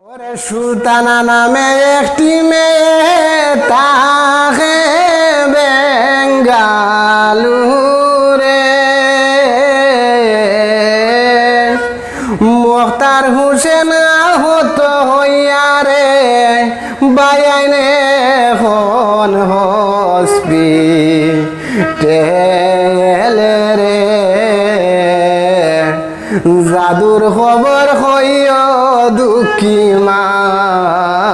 ওরে সুলতানা নামে একটি মেয়ে তাহে বেঙ্গালুরে মুখতার হুসেন আহত হইয়া রে বায়াইনে হন হসপিটালে রে জাদুর খবর হইয় দুঃখী মায়ের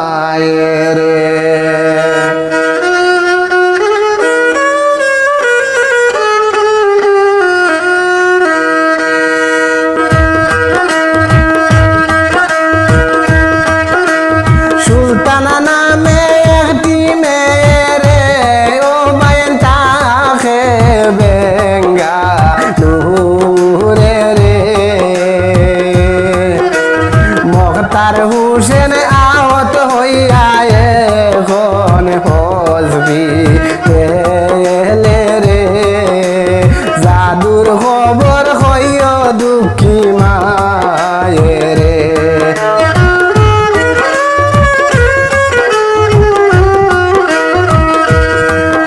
সুলতানা নামে একটি মেয়েরে ও বায়েন তাকে বেঙ্গালুরে রে মুখতার হুসেন আহত হইয়া এখন হসপিটালে রে জাদুর খবর হইয় দুঃখী মায়ের রে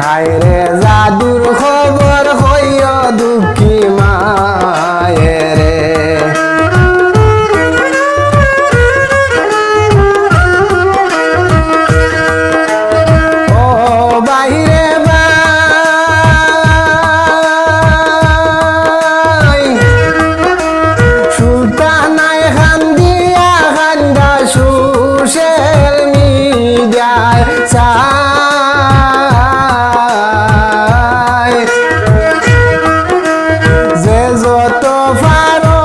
হায়রে জাদুর খবর হইয় দুঃখী মায়ের রে ও বাইরে বাই সুলতানায় খান্দিয়া খান্দা সোশ্যাল মিডিয়ায় যে যত পারো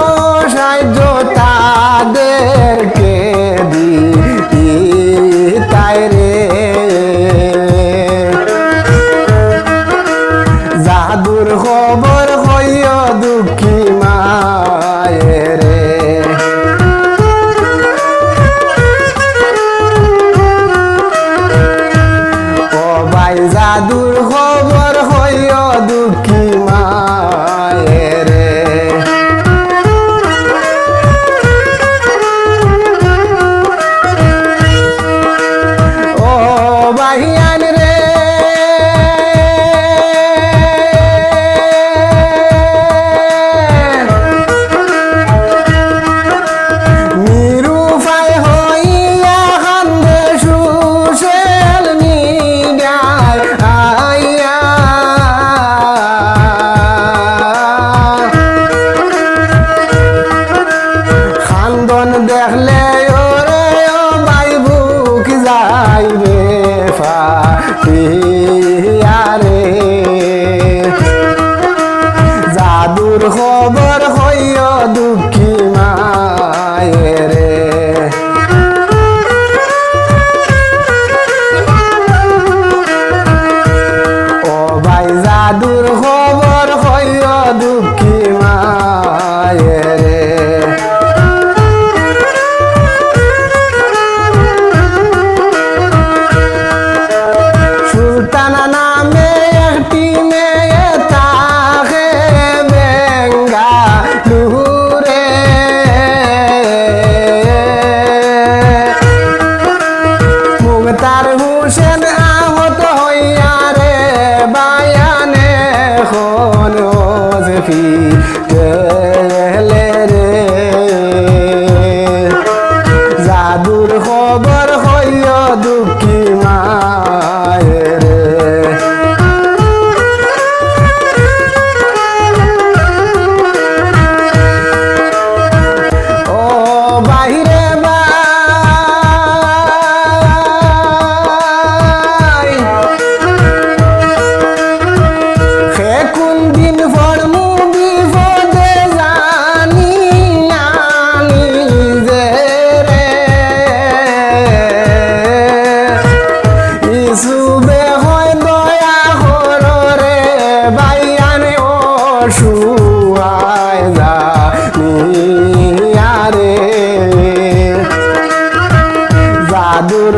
সাহায্য তাদেরকে দিতাই রে জাদুর খবর হইয় দুঃখী মায়ের রে ও ভাই জাদুর খবর হইয় দুঃখী মায়ের রে ও ভাইয়ান রে নিরুপায় হইয়া কান্দে সোশ্যাল মিডিয়ায় আইয়া খান্দন দেখলে ওরে ও ভাই বুক যাইবে ফাটিয়া রে জাদুর খবর হইয় দুঃখী মায়ের রে ও ভাই জাদুর খবর হইয় দুঃখী মায়ের রে সুলতানা নামে একটি মেয়ে তাকে বেঙ্গালুরে মুখতার হুসেন আহত হইয়া রে বায়ানে এখন হসপিটালে রে জাদুর খবর হইয় দুঃখী মায়ের রে ও বাহিরে বাই সে কোন দিন ফরমু বিপদে জানি আমি যে রে ইসুবে হয় দয়া হরে বাইয়ানে অসুয়ায় জানি রে জাদুর